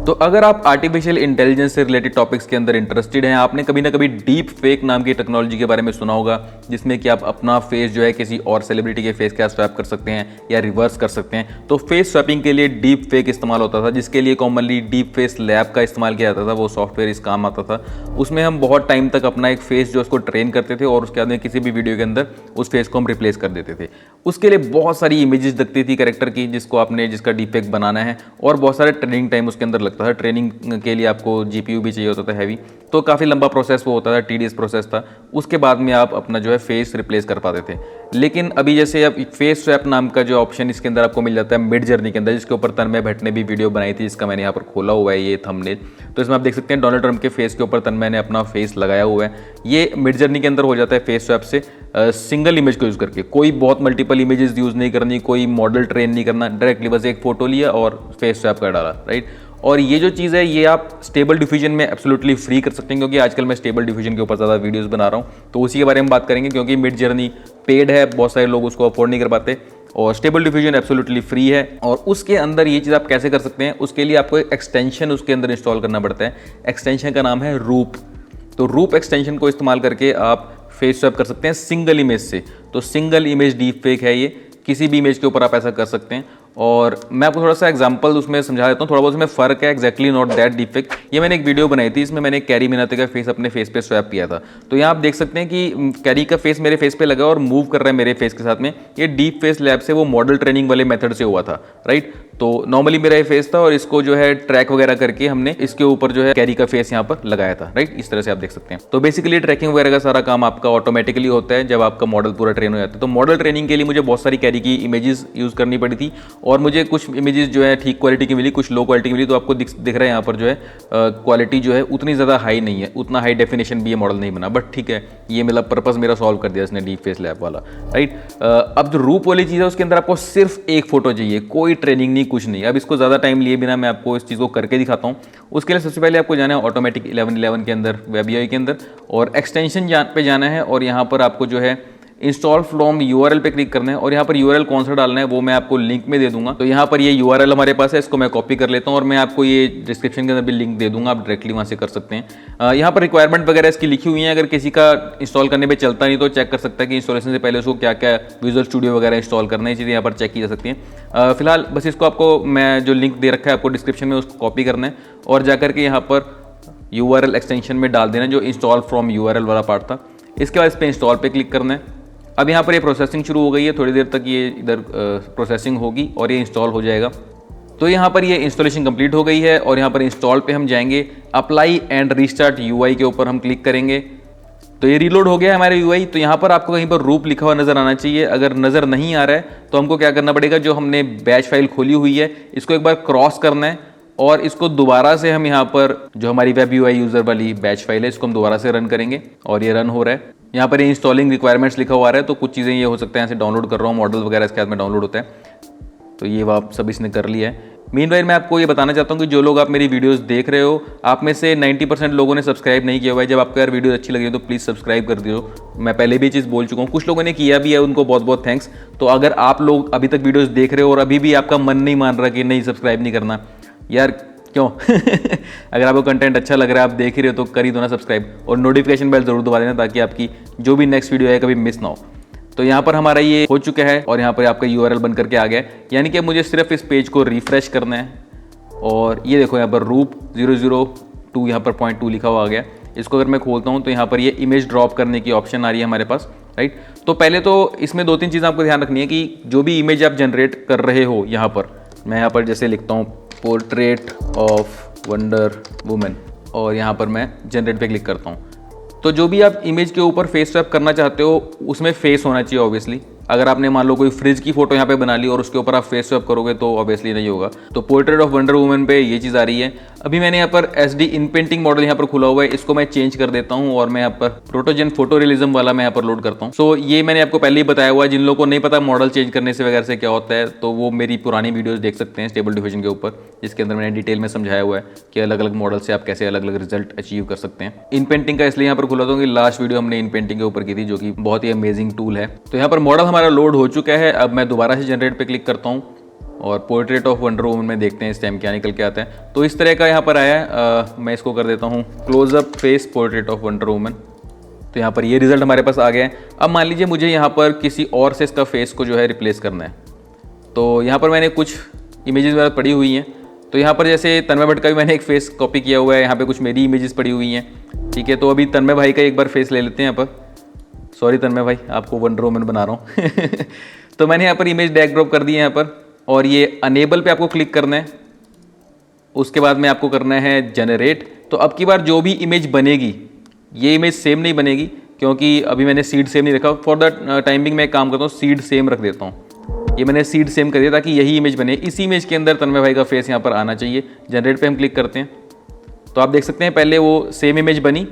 तो अगर आप आर्टिफिशियल इंटेलिजेंस से रिलेटेड टॉपिक्स के अंदर इंटरेस्टेड हैं, आपने कभी ना कभी डीप फेक नाम की टेक्नोलॉजी के बारे में सुना होगा, जिसमें कि आप अपना फेस जो है किसी और सेलिब्रिटी के फेस के साथ स्वैप कर सकते हैं या रिवर्स कर सकते हैं। तो फेस स्वैपिंग के लिए डीप फेक इस्तेमाल होता था, जिसके लिए कॉमनली डीप फेस लैब का इस्तेमाल किया जाता था। वो सॉफ्टवेयर इस काम आता था। उसमें हम बहुत टाइम तक अपना एक फेस जो उसको ट्रेन करते थे और उसके बाद में किसी भी वीडियो के अंदर उस फेस को हम रिप्लेस कर देते थे। उसके लिए बहुत सारी इमेजेस दिखती थी कैरेक्टर की, जिसका डीप फेक बनाना है, और बहुत सारे ट्रेनिंग टाइम उसके अंदर लगता था। ट्रेनिंग के लिए आपको जीपीयू भी चाहिए होता था हैवी, तो काफ़ी लंबा प्रोसेस वो होता था, टीडियस प्रोसेस था। उसके बाद में आप अपना जो है फेस रिप्लेस कर पाते थे। लेकिन अभी जैसे अब फेस स्वैप नाम का जो ऑप्शन इसके अंदर आपको मिल जाता है मिड जर्नी के अंदर, जिसके ऊपर तन्मय भट्ट ने भी वीडियो बनाई थी, जिसका मैंने यहाँ पर खोला हुआ है ये थंबनेल। तो इसमें आप देख सकते हैं डोनाल्ड ट्रंप के फेस के ऊपर तन्मय ने अपना फेस लगाया हुआ है। ये मिड जर्नी के अंदर हो जाता है फेस स्वैप से सिंगल इमेज को यूज़ करके। कोई बहुत मल्टीपल इमेजेस यूज़ नहीं करनी, कोई मॉडल ट्रेन नहीं करना, डायरेक्टली बस एक फोटो लिया और फेस स्वैप कर डाला, राइट। और ये जो चीज़ है ये आप स्टेबल डिफ्यूजन में एब्सोल्युटली फ्री कर सकते हैं, क्योंकि आजकल मैं स्टेबल डिफ्यूजन के ऊपर ज़्यादा वीडियोस बना रहा हूँ, तो उसी के बारे में बात करेंगे। क्योंकि मिड जर्नी पेड है, बहुत सारे लोग उसको अफोर्ड नहीं कर पाते, और स्टेबल डिफ्यूजन एब्सोल्युटली फ्री है। और उसके अंदर ये चीज़ आप कैसे कर सकते हैं, उसके लिए आपको एक एक्सटेंशन उसके अंदर इंस्टॉल करना पड़ता है। एक्सटेंशन का नाम है रूप। तो रूप एक्सटेंशन को इस्तेमाल करके आप फेस स्वैप कर सकते हैं सिंगल इमेज से। तो सिंगल इमेज डीप फेक है ये, किसी भी इमेज के ऊपर आप ऐसा कर सकते हैं। और मैं आपको थोड़ा सा एग्जांपल उसमें समझा देता हूँ, थोड़ा बहुत उसमें फ़र्क है, exactly not that deep fake. ये मैंने एक वीडियो बनाई थी, इसमें मैंने कैरी मिनाटी का फेस अपने फेस पे स्वैप किया था। तो यहाँ आप देख सकते हैं कि कैरी का फेस मेरे फेस पे लगा और मूव कर रहा है मेरे फेस के साथ में। ये डीप फेस लैब से वो मॉडल ट्रेनिंग वाले मेथड से हुआ था, राइट। तो नॉर्मली मेरा ये फेस था और इसको जो है ट्रैक वगैरह करके हमने इसके ऊपर जो है कैरी का फेस यहाँ पर लगाया था, राइट। इस तरह से आप देख सकते हैं। तो बेसिकली ट्रैकिंग वगैरह का सारा काम आपका ऑटोमेटिकली होता है जब आपका मॉडल पूरा ट्रेन हो जाता है। तो मॉडल ट्रेनिंग के लिए मुझे बहुत सारी कैरी की इमेजेस यूज़ करनी पड़ी थी, और मुझे कुछ इमेजेस जो है ठीक क्वालिटी की मिली, कुछ लो क्वालिटी की मिली। तो आपको दिख रहा है यहाँ पर जो है क्वालिटी जो है उतनी ज़्यादा हाई नहीं है, उतना हाई डेफिनेशन भी ये मॉडल नहीं बना, बट ठीक है, ये मतलब पर्पस मेरा सॉल्व कर दिया इसने डीप फेस लैब वाला, राइट। अब जो रूप वाली चीज़ है उसके अंदर आपको सिर्फ एक फोटो चाहिए, कोई ट्रेनिंग नहीं, कुछ नहीं। अब इसको ज़्यादा टाइम लिए बिना मैं आपको इस चीज़ को करके दिखाता हूँ। उसके लिए सबसे पहले आपको जाना है ऑटोमेटिक 1111 के अंदर, वेब यूआई के अंदर, और एक्सटेंशन पे जाना है, और यहाँ पर आपको जो है इंस्टॉल फ्रॉम यूआरएल पे क्लिक करना है। और यहाँ पर यूआरएल कौन सा डालना है वो मैं आपको लिंक में दे दूंगा। तो यहाँ पर ये यूआरएल हमारे पास है, इसको मैं कॉपी कर लेता हूँ, और मैं आपको ये डिस्क्रिप्शन के अंदर भी लिंक दे दूंगा, आप डायरेक्टली वहाँ से कर सकते हैं। यहाँ पर रिक्वायरमेंट वगैरह इसकी लिखी हुई है। अगर किसी का इंस्टॉल करने पर चलता नहीं तो चेक कर सकता है कि इंस्टॉलेशन से पहले उसको क्या क्या विजुअल स्टूडियो वगैरह इंस्टॉल करना है, ये चीज़ें यहाँ पर चेक की जा सकती हैं। फिलहाल बस इसको आपको मैं जो लिंक दे रखा है आपको डिस्क्रिप्शन में, उसको कॉपी करना है और जाकर के यहाँ पर यूआरएल एक्सटेंशन में डाल देना जो इंस्टॉल फ्रॉम यूआरएल वाला पार्ट था। इसके बाद इस पर इंस्टॉल पे क्लिक करना है। अब यहाँ पर ये प्रोसेसिंग शुरू हो गई है, थोड़ी देर तक ये इधर प्रोसेसिंग होगी और ये इंस्टॉल हो जाएगा। तो यहाँ पर ये इंस्टॉलेशन कंप्लीट हो गई है, और यहाँ पर इंस्टॉल पे हम जाएंगे, अप्लाई एंड रीस्टार्ट यूआई के ऊपर हम क्लिक करेंगे। तो ये रीलोड हो गया है हमारे यूआई। तो यहाँ पर आपको कहीं पर रूप लिखा हुआ नजर आना चाहिए। अगर नज़र नहीं आ रहा है तो हमको क्या करना पड़ेगा, जो हमने बैच फाइल खोली हुई है इसको एक बार क्रॉस करना है, और इसको दोबारा से हम यहाँ पर जो हमारी वेब यूआई यूज़र वाली बैच फाइल है इसको हम दोबारा से रन करेंगे, और ये रन हो रहा है। यहाँ पर ये इंस्टॉलिंग रिक्वायरमेंट्स लिखा हुआ है, तो कुछ चीज़ें ये हो सकता है ऐसे डाउनलोड कर रहा हूँ, मॉडल वगैरह इसके बाद में डाउनलोड होता है। तो ये आप सब इसने कर लिया है। मीनवाइल मैं आपको ये बताना चाहता हूँ कि जो लोग आप मेरी वीडियोस देख रहे हो, आप में से 90% लोगों ने सब्सक्राइब नहीं किया हुआ है। जब आपको यार वीडियो अच्छी लगी हो तो प्लीज़ सब्सक्राइब कर दियो। मैं पहले भी ये चीज़ बोल चुका हूँ, कुछ लोगों ने किया भी है, उनको बहुत बहुत थैंक्स। तो अगर आप लोग अभी तक वीडियोज़ देख रहे हो और अभी भी आपका मन नहीं मान रहा कि नहीं सब्सक्राइब नहीं करना, यार क्यों अगर आपको कंटेंट अच्छा लग रहा है, आप देख ही रहे हो, तो कर ही दो ना सब्सक्राइब, और नोटिफिकेशन बेल जरूर दबा देना ताकि आपकी जो भी नेक्स्ट वीडियो है कभी मिस ना हो। तो यहाँ पर हमारा ये हो चुका है, और यहाँ पर आपका यूआरएल बन करके आ गया है। यानी कि मुझे सिर्फ इस पेज को रिफ्रेश करना है, और ये देखो यहाँ पर रूप 002 यहाँ पर 0.2 लिखा हुआ आ गया। इसको अगर मैं खोलता हूँ तो यहाँ पर ये इमेज ड्रॉप करने की ऑप्शन आ रही है हमारे पास, राइट। तो पहले तो इसमें 2-3 चीज़ें आपको ध्यान रखनी है कि जो भी इमेज आप जनरेट कर रहे हो, यहाँ पर मैं यहाँ पर जैसे लिखता हूँ पोर्ट्रेट ऑफ वंडर वुमेन, और यहाँ पर मैं जनरेट पे क्लिक करता हूँ। तो जो भी आप इमेज के ऊपर फेस स्वैप करना चाहते हो उसमें फेस होना चाहिए ऑब्वियसली। अगर आपने मान लो कोई फ्रिज की फोटो यहाँ पे बना ली और उसके ऊपर आप फेस स्वैप करोगे तो ऑब्वियसली नहीं होगा। तो पोर्ट्रेट ऑफ वंडर वुमन पे ये चीज़ आ रही है। अभी मैंने यहाँ पर SD इन पेंटिंग मॉडल यहाँ पर खुला हुआ है, इसको मैं चेंज कर देता हूँ और मैं यहाँ पर प्रोटोजन फोटो रियलिज्म वाला मैं यहाँ पर लोड करता हूँ। सो ये मैंने आपको पहले ही बताया हुआ है, जिन लोगों को नहीं पता मॉडल चेंज करने से वगैरह से क्या होता है तो वो मेरी पुरानी वीडियोज़ देख सकते हैं स्टेबल डिफिशन के ऊपर, जिसके अंदर मैंने डिटेल में समझाया हुआ है कि अलग अलग मॉडल से आप कैसे अलग अलग रिजल्ट अचीव कर सकते हैं। इन पेंटिंग का इसलिए यहाँ पर खुला था कि लास्ट वीडियो हमने इन पेंटिंग के ऊपर की थी, जो कि बहुत ही अमेजिंग टूल है। तो यहाँ पर मॉडल हमारा लोड हो चुका है। अब मैं दोबारा से जनरेट पे क्लिक करता हूँ और पोर्ट्रेट ऑफ वंडर वुमन में देखते हैं इस टाइम क्या निकल के आता है। तो इस तरह का यहाँ पर आया है। मैं इसको कर देता हूँ close up face portrait of wonder woman. तो यहाँ पर ये रिजल्ट हमारे पास आ गया है। अब मान लीजिए मुझे यहाँ पर किसी और से इसका फेस को जो है रिप्लेस करना है। तो यहाँ पर मैंने कुछ इमेजेस वगैरह पड़ी हुई हैं। तो यहाँ पर जैसे तन्मय भट्ट का भी मैंने एक फेस कॉपी किया हुआ है, यहाँ पे कुछ मेरी इमेजेस पड़ी हुई हैं, ठीक है। तो अभी तन्मय भाई का एक बार फेस ले लेते हैं यहाँ पर। सॉरी तन्मय भाई, आपको वंडर वुमन बना रहा हूँ तो मैंने यहाँ पर इमेज ड्रैग ड्रॉप कर दी है यहाँ पर, और ये अनेबल पे आपको क्लिक करना है। उसके बाद में आपको करना है जनरेट। तो अब की बार जो भी इमेज बनेगी, ये इमेज सेम नहीं बनेगी क्योंकि अभी मैंने सीड सेम नहीं रखा। फॉर द टाइमिंग मैं एक काम करता हूँ, सीड सेम रख देता हूँ। ये मैंने सीड सेम कर दिया ताकि यही इमेज बने। इस इमेज के अंदर तन्मय भाई का फेस यहाँ पर आना चाहिए। जनरेट पे हम क्लिक करते हैं तो आप देख सकते हैं पहले वो सेम इमेज बनी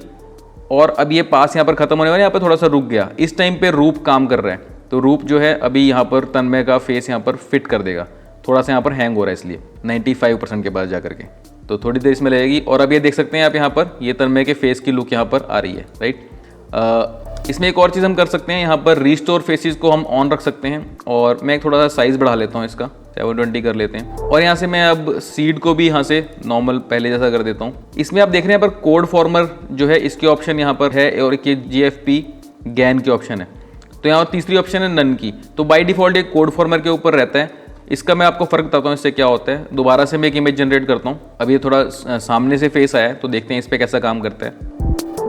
और अब ये पास यहाँ पर खत्म होने वाला है, यहाँ पर थोड़ा सा रुक गया। इस टाइम पे रूप काम कर रहा है, तो रूप जो है अभी यहाँ पर तन्मय का फेस यहाँ पर फिट कर देगा। थोड़ा सा यहाँ पर हैंग हो रहा है इसलिए 95% के बाद जा करके, तो थोड़ी देर इसमें लगेगी। और अब ये देख सकते हैं आप यहाँ पर ये तन्मय के फेस की लुक यहाँ पर आ रही है, राइट। इसमें एक और चीज़ हम कर सकते हैं, यहाँ पर रिस्टोर फेसेस को हम ऑन रख सकते हैं। और मैं थोड़ा सा साइज़ बढ़ा लेता हूँ इसका, 720 कर लेते हैं। और यहाँ से मैं अब सीड को भी यहाँ से नॉर्मल पहले जैसा कर देता हूँ। इसमें आप देख रहे हैं यहाँ पर कोड फॉर्मर जो है इसके ऑप्शन यहाँ पर है और एक GFP गैन के ऑप्शन है। तो यहाँ तीसरी ऑप्शन है नन की। तो बाय डिफ़ॉल्ट एक कोड फॉर्मर के ऊपर रहता है। इसका मैं आपको फ़र्क बताता हूँ इससे क्या होता है। दोबारा से मैं एक इमेज जनरेट करता हूँ। अब ये थोड़ा सामने से फेस आया है तो देखते हैं इस पर कैसा काम करता है।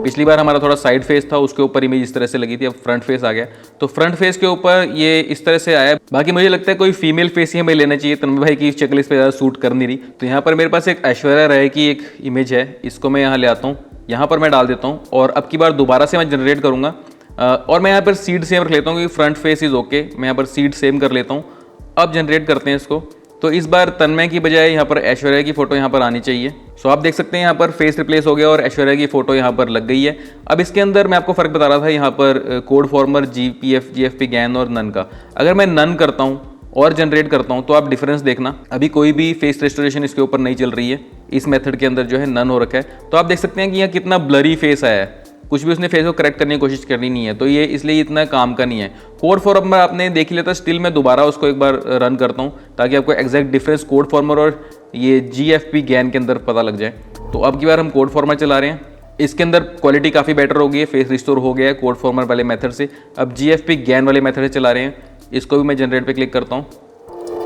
पिछली बार हमारा थोड़ा साइड फेस था, उसके ऊपर इमेज इस तरह से लगी थी। अब फ्रंट फेस आ गया, तो फ्रंट फेस के ऊपर ये इस तरह से आया। बाकी मुझे लगता है कोई फीमेल फेस ही हमें लेना चाहिए। तन्मय भाई की शक्ल इस पर ज़्यादा सूट कर नहीं रही। तो यहाँ पर मेरे पास एक ऐश्वर्या राय की एक इमेज है, इसको मैं यहाँ ले आता हूँ, यहाँ पर मैं डाल देता हूँ। और अब की बार दोबारा से मैं जनरेट करूँगा और मैं यहाँ पर सीड सेम रख लेता हूँ क्योंकि फ्रंट फेस इज़ ओके। मैं यहाँ पर सीड सेम कर लेता हूँ। अब जनरेट करते हैं इसको। तो इस बार तन्मय की बजाय यहाँ पर ऐश्वर्या की फ़ोटो यहाँ पर आनी चाहिए। सो आप देख सकते हैं यहाँ पर फेस रिप्लेस हो गया और ऐश्वर्या की फ़ोटो यहाँ पर लग गई है। अब इसके अंदर मैं आपको फ़र्क बता रहा था यहाँ पर कोड फॉर्मर GFP गैन और नन का। अगर मैं नन करता हूँ और जनरेट करता हूँ तो आप डिफरेंस देखना, अभी कोई भी फेस रेस्टोरेशन इसके ऊपर नहीं चल रही है। इस मेथड के अंदर जो है नन हो रखा है। तो आप देख सकते हैं कि यहाँ कितना ब्लरी फेस आया है, कुछ भी उसने फेस को करेक्ट करने की कोशिश करनी नहीं है। तो ये इसलिए इतना काम का नहीं है। कोड फॉर्मर आपने देख ही लेता, स्टिल मैं दोबारा उसको एक बार रन करता हूँ ताकि आपको एग्जैक्ट डिफरेंस कोड फॉर्मर और ये GFP गैन के अंदर पता लग जाए। तो अब की बार हम कोड फॉर्मर चला रहे हैं। इसके अंदर क्वालिटी काफ़ी बेटर हो गई है, फेस रिस्टोर हो गया है कोड फॉर्मर वाले मेथड से। अब GFP गैन वाले मेथड से चला रहे हैं। इसको भी मैं जनरेट पे क्लिक करता हूँ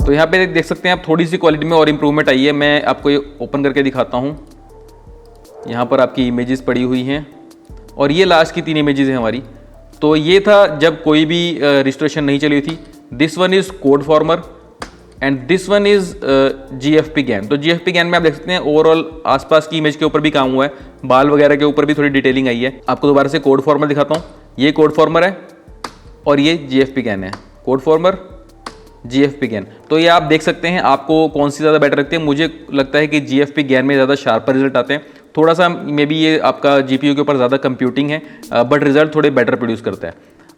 तो यहाँ पे देख सकते हैं आप थोड़ी सी क्वालिटी में और इम्प्रूवमेंट आई है। मैं आपको ये ओपन करके दिखाता हूँ। यहाँ पर आपकी इमेजेस पड़ी हुई हैं और ये लास्ट की 3 इमेजेस हैं हमारी। तो ये था जब कोई भी रिस्टोरेशन नहीं चली थी। This one is code former and this one is GFP GAN. तो GFP गैन में आप देख सकते हैं ओवरऑल आसपास की इमेज के ऊपर भी काम हुआ है, बाल वगैरह के ऊपर भी थोड़ी डिटेलिंग आई है। आपको दोबारा से कोड फॉर्मर दिखाता हूँ। ये कोड फॉर्मर है और ये GFP गैन है। Code former GFP GAN. तो ये आप देख सकते हैं आपको कौन सी ज़्यादा बेटर लगती है। मुझे लगता है कि GFP गैन में ज़्यादा शार्पर रिजल्ट आते हैं। थोड़ा सा मे बी ये आपका GPU के ऊपर ज़्यादा कंप्यूटिंग है बट रिजल्ट थोड़े बेटर प्रोड्यूस करता है।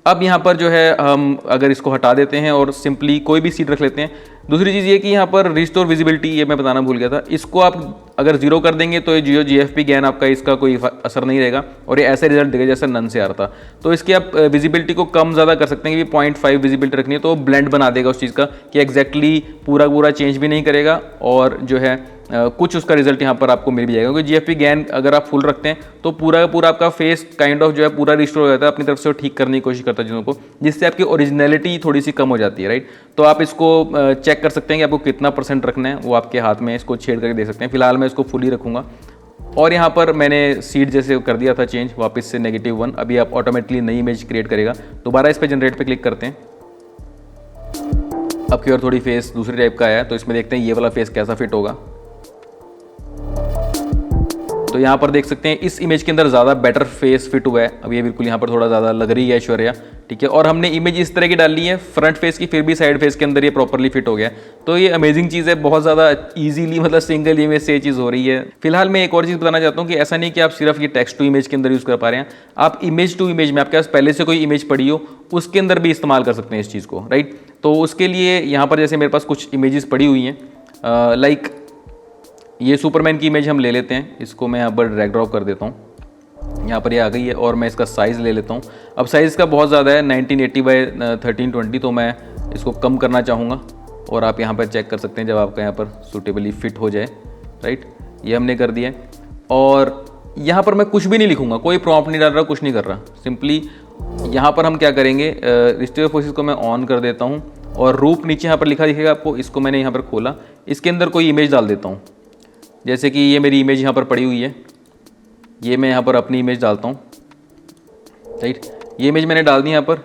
अब यहाँ पर जो है हम अगर इसको हटा देते हैं और सिंपली कोई भी सीट रख लेते हैं। दूसरी चीज़ ये कि यहाँ पर रिस्टोर विजिबिलिटी, ये मैं बताना भूल गया था, इसको आप अगर 0 कर देंगे तो ये GFP गैन आपका इसका कोई असर नहीं रहेगा और ये ऐसे रिजल्ट देगा जैसा नन से आ रहा था। तो इसकी आप विजिबिलिटी को कम ज़्यादा कर सकते हैं कि 0.5 विजिबिलिटी रखनी है तो ब्लेंड बना देगा उस चीज़ का कि एग्जैक्टली पूरा चेंज भी नहीं करेगा और जो है कुछ उसका रिजल्ट यहाँ पर आपको मिल भी जाएगा। क्योंकि GFP गैन अगर आप फुल रखते हैं तो पूरा का पूरा आपका फेस काइंड ऑफ जो है पूरा रिस्टोर हो जाता है, अपनी तरफ से वो ठीक करने की कोशिश करता है चीज़ों को, जिससे आपकी ओरिजिनलिटी थोड़ी सी कम हो जाती है, राइट। तो आप इसको चेक कर सकते हैं कि आपको कितना % रखना है, वो आपके हाथ में, इसको छेड़ करके देख सकते हैं। फिलहाल मैं इसको फुली रखूँगा और यहाँ पर मैंने सीड जैसे कर दिया था चेंज वापस से -1। अभी आप ऑटोमेटिकली नई इमेज क्रिएट करेगा। दोबारा इस पर जनरेट पे क्लिक करते हैं। अब की और थोड़ी फेस दूसरी टाइप का आया, तो इसमें देखते हैं ये वाला फेस कैसा फिट होगा। तो यहाँ पर देख सकते हैं इस इमेज के अंदर ज़्यादा बेटर फेस फिट हुआ है। अब ये बिल्कुल यहाँ पर थोड़ा ज़्यादा लग रही है ऐश्वर्या, ठीक है। और हमने इमेज इस तरह की डाली है फ्रंट फेस की, फिर भी साइड फेस के अंदर ये प्रॉपरली फिट हो गया। तो ये अमेजिंग चीज़ है, बहुत ज़्यादा इजीली, मतलब सिंगल इमेज से ये चीज़ हो रही है। फिलहाल मैं एक और चीज़ बताना चाहता हूँ कि ऐसा नहीं कि आप सिर्फ ये टेक्स्ट टू इमेज के अंदर यूज़ कर पा रहे हैं, आप इमेज टू इमेज में आपके पास पहले से कोई इमेज पड़ी हो उसके अंदर भी इस्तेमाल कर सकते हैं इस चीज़ को, राइट। तो उसके लिए यहाँ पर जैसे मेरे पास कुछ इमेजेस पड़ी हुई हैं, लाइक ये सुपरमैन की इमेज हम ले लेते हैं। इसको मैं यहाँ पर ड्रैग ड्रॉप कर देता हूँ, यहाँ पर ये आ गई है। और मैं इसका साइज़ ले लेता हूँ। अब साइज़ का बहुत ज़्यादा है, 1980 बाय 1320, तो मैं इसको कम करना चाहूँगा। और आप यहाँ पर चेक कर सकते हैं जब आपका यहाँ पर सूटेबली फिट हो जाए, राइट। ये हमने कर दिया है और यहाँ पर मैं कुछ भी नहीं लिखूंगा, कोई प्रॉम्प्ट नहीं डाल रहा, कुछ नहीं कर रहा। सिंपली यहाँ पर हम क्या करेंगे, रिस्टोर फोर्सेस को मैं ऑन कर देता हूँ और रूप नीचे यहाँ पर लिखा दिखेगा आपको, इसको मैंने यहाँ पर खोला, इसके अंदर कोई इमेज डाल देता हूँ। जैसे कि ये मेरी इमेज यहाँ पर पड़ी हुई है, ये मैं यहाँ पर अपनी इमेज डालता हूँ, राइट। ये इमेज मैंने डाल दी यहाँ पर,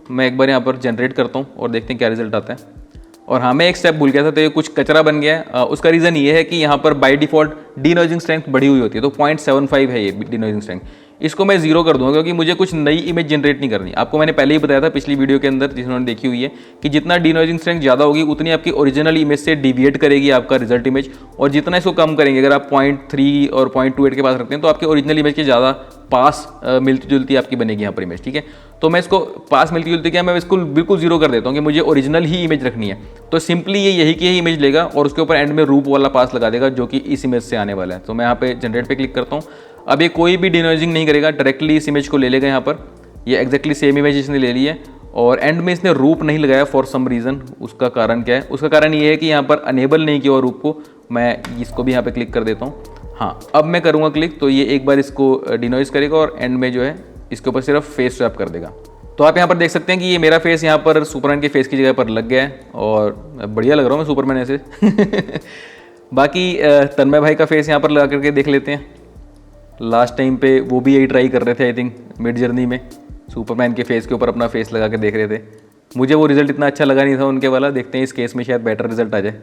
मैं एक बार यहाँ पर जनरेट करता हूँ और देखते हैं क्या रिजल्ट आता है। और हाँ, मैं एक स्टेप भूल गया था, तो ये कुछ कचरा बन गया है। उसका रीज़न ये है कि यहाँ पर बाय डिफ़ॉल्ट डीनोइजिंग स्ट्रेंथ बढ़ी हुई होती है, तो 0.75 है ये डीनोइजिंग स्ट्रेंथ। इसको मैं 0 कर दूंगा क्योंकि मुझे कुछ नई इमेज जनरेट नहीं करनी। आपको मैंने पहले ही बताया था पिछली वीडियो के अंदर जिन्होंने देखी हुई है कि जितना डीनोइजिंग स्ट्रेंथ ज़्यादा होगी उतनी आपकी ओरिजिनल इमेज से डिविएट करेगी आपका रिजल्ट इमेज, और जितना इसको कम करेंगे, अगर आप 0.3 और 0.28 के पास रखते हैं तो आपके ओरिजिनल इमेज के ज़्यादा पास मिलती जुलती आपकी बनेगी यहाँ पर इमेज, ठीक है। तो मैं इसको पास मिलती जुलती क्या, मैं इसको बिल्कुल 0 कर देता हूँ कि मुझे ओरिजिनल ही इमेज रखनी है। तो सिंपली ये यही की यही इमेज लेगा और उसके ऊपर एंड में रूप वाला पास लगा देगा जो कि इस इमेज से आने वाला है। तो मैं यहाँ पे जनरेट पे क्लिक करता हूँ। अब ये कोई भी डिनोइजिंग नहीं करेगा, डायरेक्टली इस इमेज को ले लेगा यहाँ पर। ये एग्जैक्टली सेम इमेज इसने ले ली है और एंड में इसने रूप नहीं लगाया फॉर सम रीज़न। उसका कारण क्या है? उसका कारण ये है कि यहाँ पर अनेबल नहीं किया रूप को। मैं इसको भी यहाँ पे क्लिक कर देता हूँ। हाँ, अब मैं करूँगा क्लिक तो ये एक बार इसको डिनोइज करेगा और एंड में जो है इसके ऊपर सिर्फ फेस स्वैप कर देगा। तो आप यहाँ पर देख सकते हैं कि ये मेरा फेस यहाँ पर सुपरमैन के फेस की जगह पर लग गया है और बढ़िया लग रहा हूँ मैं सुपरमैन ऐसे। बाकी तन्मय भाई का फेस यहाँ पर लगा करके देख लेते हैं। लास्ट टाइम पे वो भी यही ट्राई कर रहे थे, आई थिंक मिड जर्नी में सुपरमैन के फेस के ऊपर अपना फेस लगा के देख रहे थे। मुझे वो रिजल्ट इतना अच्छा लगा नहीं था उनके वाला। देखते हैं इस केस में शायद बेटर रिजल्ट आ जाए।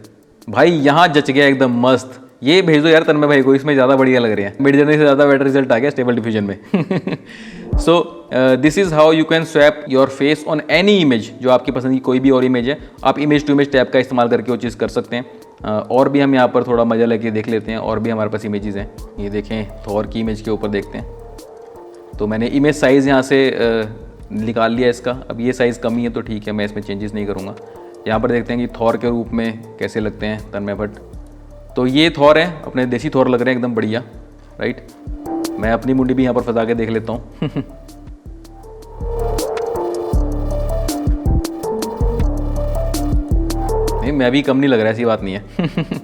भाई यहाँ जच गया एकदम मस्त। ये भेज दो यार तन्मय भाई को, इसमें ज़्यादा बढ़िया लग रही है। मिड जर्नी से ज़्यादा बेटर रिजल्ट आ गया स्टेबल डिफ्यूजन में। So this is how you can swap your face on any image. जो आपकी पसंद की कोई भी और इमेज है, आप इमेज टू इमेज टैब का इस्तेमाल करके वो चीज़ कर सकते हैं। और भी हम यहाँ पर थोड़ा मज़ा लेके देख लेते हैं, और भी हमारे पास इमेजेस हैं। ये देखें, थॉर की इमेज के ऊपर देखते हैं। तो मैंने इमेज साइज़ यहाँ से निकाल लिया इसका। अब ये साइज़ कम ही है तो ठीक है, मैं इसमें चेंजेस नहीं करूँगा। यहाँ पर देखते हैं कि थॉर के रूप में कैसे लगते हैं तन्मय भट्ट। तो ये थॉर है, अपने देसी थॉर लग रहे हैं एकदम बढ़िया, राइट। मैं अपनी मुंडी भी यहाँ पर फंसा के देख लेता हूँ। नहीं, मैं भी कम नहीं लग रहा, ऐसी बात नहीं है।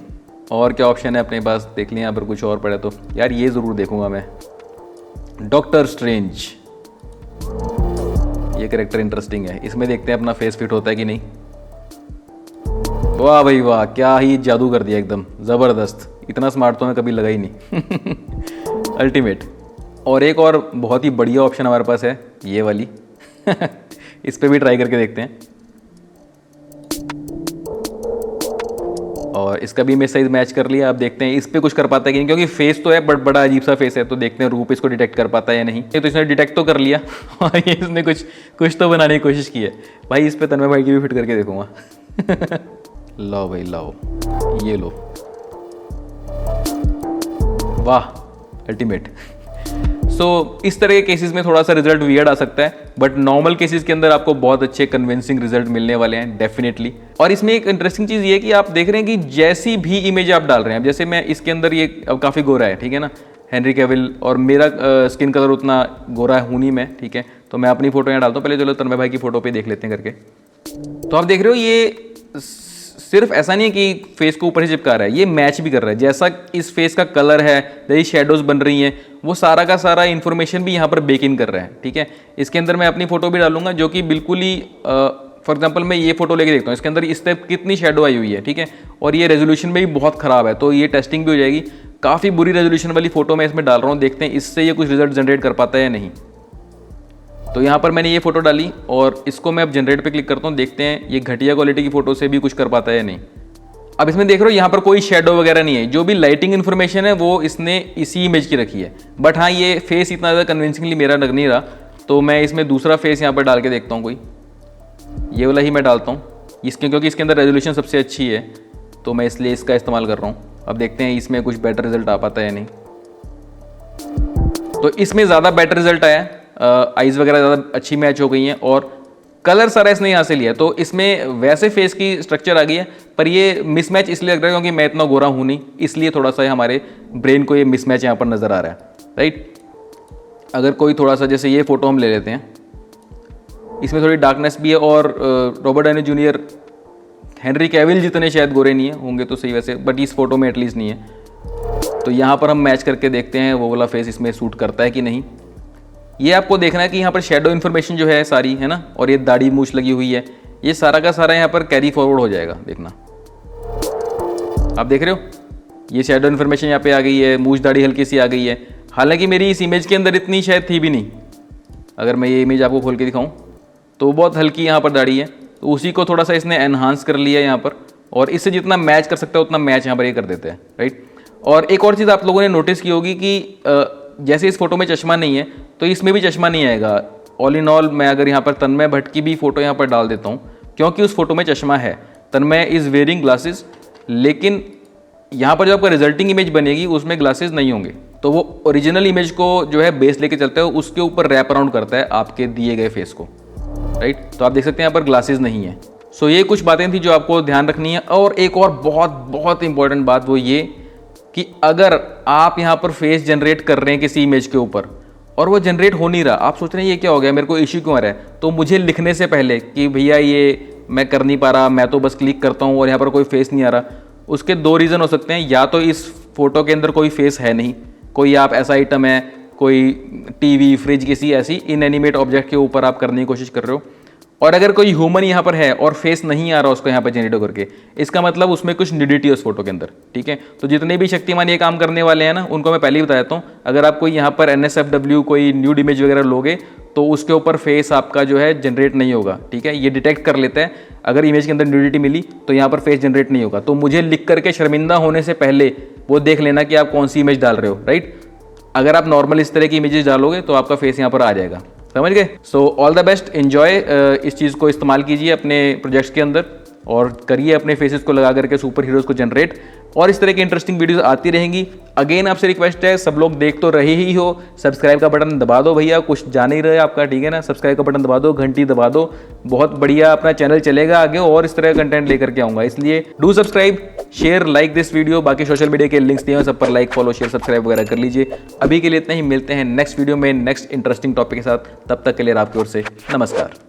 और क्या ऑप्शन है अपने पास, देख लें यहाँ पर कुछ और पड़े तो। यार ये ज़रूर देखूंगा मैं, डॉक्टर स्ट्रेंज। ये कैरेक्टर इंटरेस्टिंग है, इसमें देखते हैं अपना फेस फिट होता है कि नहीं। वाह भाई वाह, क्या ही जादू कर दिया एकदम ज़बरदस्त। इतना स्मार्ट तो मैं कभी लगा ही नहीं। अल्टीमेट। और एक और बहुत ही बढ़िया ऑप्शन हमारे पास है, ये वाली। इस पर भी ट्राई करके देखते हैं। और इसका भी इमेज साइज मैच कर लिया। आप देखते हैं इस पर कुछ कर पाता है कि नहीं, क्योंकि फेस तो है बट बड़ा अजीब सा फेस है। तो देखते हैं रूप इसको डिटेक्ट कर पाता है या नहीं। ये तो इसने डिटेक्ट तो कर लिया। और ये इसने कुछ तो बनाने की कोशिश की है। भाई इस पे तन्मय भाई की भी फिट करके देखूंगा। लो भाई लो, ये लो, वाह अल्टीमेट। सो इस तरह के केसेस में थोड़ा सा रिजल्ट वियर्ड आ सकता है, बट नॉर्मल केसेस के अंदर आपको बहुत अच्छे कन्विंसिंग रिजल्ट मिलने वाले हैं डेफिनेटली। और इसमें एक इंटरेस्टिंग चीज़ ये है कि आप देख रहे हैं कि जैसी भी इमेज आप डाल रहे हैं, अब जैसे मैं इसके अंदर ये अब काफ़ी गोरा है, ठीक है ना, हेनरी कैविल, और मेरा स्किन कलर उतना गोरा हूँ नहीं मैं, ठीक है। तो मैं अपनी फोटो यहाँ डालता हूँ। पहले चलो तन्मय भाई की फोटो पे देख लेते हैं करके। तो आप देख रहे हो ये सिर्फ ऐसा नहीं है कि फेस को ऊपर ही चिपका रहा है, ये मैच भी कर रहा है। जैसा इस फेस का कलर है, जैसी शेडोज बन रही हैं, वो सारा का सारा इन्फॉर्मेशन भी यहाँ पर बेक इन कर रहा है, ठीक है। इसके अंदर मैं अपनी फोटो भी डालूंगा जो कि बिल्कुल ही फॉर एग्जांपल मैं ये फोटो लेके देखता हूँ, इसके अंदर इस टाइप कितनी शेडो आई हुई है, ठीक है। और ये रेजोल्यूशन में भी बहुत ख़राब है, तो ये टेस्टिंग भी हो जाएगी। काफ़ी बुरी रेजोल्यूशन वाली फोटो मैं इसमें डाल रहा हूँ, देखते हैं इससे ये कुछ रिजल्ट जनरेट कर पाता है या नहीं। तो यहाँ पर मैंने ये फोटो डाली और इसको मैं अब जनरेट पे क्लिक करता हूँ, देखते हैं ये घटिया क्वालिटी की फोटो से भी कुछ कर पाता है या नहीं। अब इसमें देख रहे हो यहाँ पर कोई शेडो वगैरह नहीं है, जो भी लाइटिंग इन्फॉर्मेशन है वो इसने इसी इमेज की रखी है। बट हाँ, ये फेस इतना ज़्यादा कन्विंसिंगली मेरा लग नहीं रहा, तो मैं इसमें दूसरा फेस यहाँ पर डाल के देखता हूँ कोई। ये वाला ही मैं डालता हूँ इसके, क्योंकि इसके अंदर रेजोल्यूशन सबसे अच्छी है, तो मैं इसलिए इसका इस्तेमाल कर रहा हूँ। अब देखते हैं इसमें कुछ बेटर रिजल्ट आ पाता है या नहीं। तो इसमें ज़्यादा बेटर रिजल्ट आया, आइज़ वगैरह ज़्यादा अच्छी मैच हो गई हैं और कलर सारा इसने यहाँ से लिया, तो इसमें वैसे फेस की स्ट्रक्चर आ गई है, पर ये मिसमैच इसलिए लग रहा है क्योंकि मैं इतना गोरा हूँ नहीं, इसलिए थोड़ा सा हमारे ब्रेन को ये मिसमैच यहाँ पर नज़र आ रहा है, राइट। अगर कोई थोड़ा सा, जैसे ये फ़ोटो हम ले लेते हैं, इसमें थोड़ी डार्कनेस भी है और Robert Downey junior Henry Cavill जितने शायद गोरे नहीं है, होंगे तो सही वैसे, बट इस फोटो में एटलीस्ट नहीं है। तो यहाँ पर हम मैच करके देखते हैं वो वाला फेस इसमें सूट करता है कि नहीं। ये आपको देखना है कि यहाँ पर शेडो इन्फॉर्मेशन जो है सारी है ना, और ये दाढ़ी मूछ लगी हुई है, ये सारा का सारा यहाँ पर कैरी फॉरवर्ड हो जाएगा। देखना आप देख रहे हो, ये शेडो इन्फॉर्मेशन यहाँ पे आ गई है, मूछ दाढ़ी हल्की सी आ गई है। हालांकि मेरी इस इमेज के अंदर इतनी शायद थी भी नहीं। अगर मैं ये इमेज आपको खोल के दिखाऊं तो बहुत हल्की यहाँ पर दाढ़ी है, तो उसी को थोड़ा सा इसने एनहांस कर लिया यहाँ पर, और इससे जितना मैच कर सकता है उतना मैच यहाँ पर ये कर देते हैं, राइट। और एक और चीज़ आप लोगों ने नोटिस की होगी कि जैसे इस फोटो में चश्मा नहीं है तो इसमें भी चश्मा नहीं आएगा। ऑल इन ऑल मैं अगर यहाँ पर तन्मय भट्ट की भी फोटो यहाँ पर डाल देता हूँ, क्योंकि उस फोटो में चश्मा है, तन्मय इज़ वेयरिंग ग्लासेस, लेकिन यहाँ पर जो आपका रिजल्टिंग इमेज बनेगी उसमें ग्लासेस नहीं होंगे। तो वो ओरिजिनल इमेज को जो है बेस लेके चलता है, उसके ऊपर रैप अराउंड करता है आपके दिए गए फेस को, राइट। तो आप देख सकते हैं यहाँ पर ग्लासेस नहीं है। सो ये कुछ बातें थी जो आपको ध्यान रखनी है। और एक और बहुत बहुत इंपॉर्टेंट बात वो ये कि अगर आप यहाँ पर फेस जनरेट कर रहे हैं किसी इमेज के ऊपर और वो जनरेट हो नहीं रहा, आप सोच रहे हैं ये क्या हो गया, मेरे को इश्यू क्यों आ रहा है, तो मुझे लिखने से पहले कि भैया ये मैं कर नहीं पा रहा, मैं तो बस क्लिक करता हूँ और यहाँ पर कोई फेस नहीं आ रहा, उसके दो रीज़न हो सकते हैं। या तो इस फोटो के अंदर कोई फेस है नहीं, कोई आप ऐसा आइटम है, कोई टीवी, फ्रिज, किसी ऐसी इनएनिमेट ऑब्जेक्ट के ऊपर आप करने की कोशिश कर रहे हो। और अगर कोई ह्यूमन यहाँ पर है और फेस नहीं आ रहा उसको यहाँ पर जनरेट करके, इसका मतलब उसमें कुछ न्यूडिटी है उस फोटो के अंदर, ठीक है। तो जितने भी शक्तिमान ये काम करने वाले हैं ना, उनको मैं पहले ही बता देता हूँ, अगर आप कोई यहाँ पर NSFW कोई न्यूड इमेज वगैरह लोगे तो उसके ऊपर फेस आपका जो है जनरेट नहीं होगा, ठीक है। ये डिटेक्ट कर लेता है, अगर इमेज के अंदर न्यूडिटी मिली तो यहाँ पर फेस जनरेट नहीं होगा। तो मुझे लिख करके शर्मिंदा होने से पहले वो देख लेना कि आप कौन सी इमेज डाल रहे हो, राइट। अगर आप नॉर्मल इस तरह की इमेजेस डालोगे तो आपका फेस यहाँ पर आ जाएगा, समझ गए। So all the best, enjoy, इस चीज़ को इस्तेमाल कीजिए अपने प्रोजेक्ट्स के अंदर और करिए अपने फेसेस को लगा करके सुपर हीरोज़ को जनरेट, और इस तरह की इंटरेस्टिंग वीडियोस आती रहेंगी। अगेन आपसे रिक्वेस्ट है, सब लोग देख तो रहे ही हो, सब्सक्राइब का बटन दबा दो भैया, कुछ जान ही रहे आपका, ठीक है ना। सब्सक्राइब का बटन दबा दो, घंटी दबा दो, बहुत बढ़िया अपना चैनल चलेगा आगे और इस तरह का कंटेंट लेकर के आऊँगा। इसलिए do subscribe, share, like this video. बाकी सोशल मीडिया के लिंक्स दिए हैं, सब पर लाइक, फॉलो, शेयर, सब्सक्राइब वगैरह कर लीजिए। अभी के लिए इतना ही, मिलते हैं नेक्स्ट वीडियो में नेक्स्ट इंटरेस्टिंग टॉपिक के साथ। तब तक के लिए आपकी ओर से नमस्कार।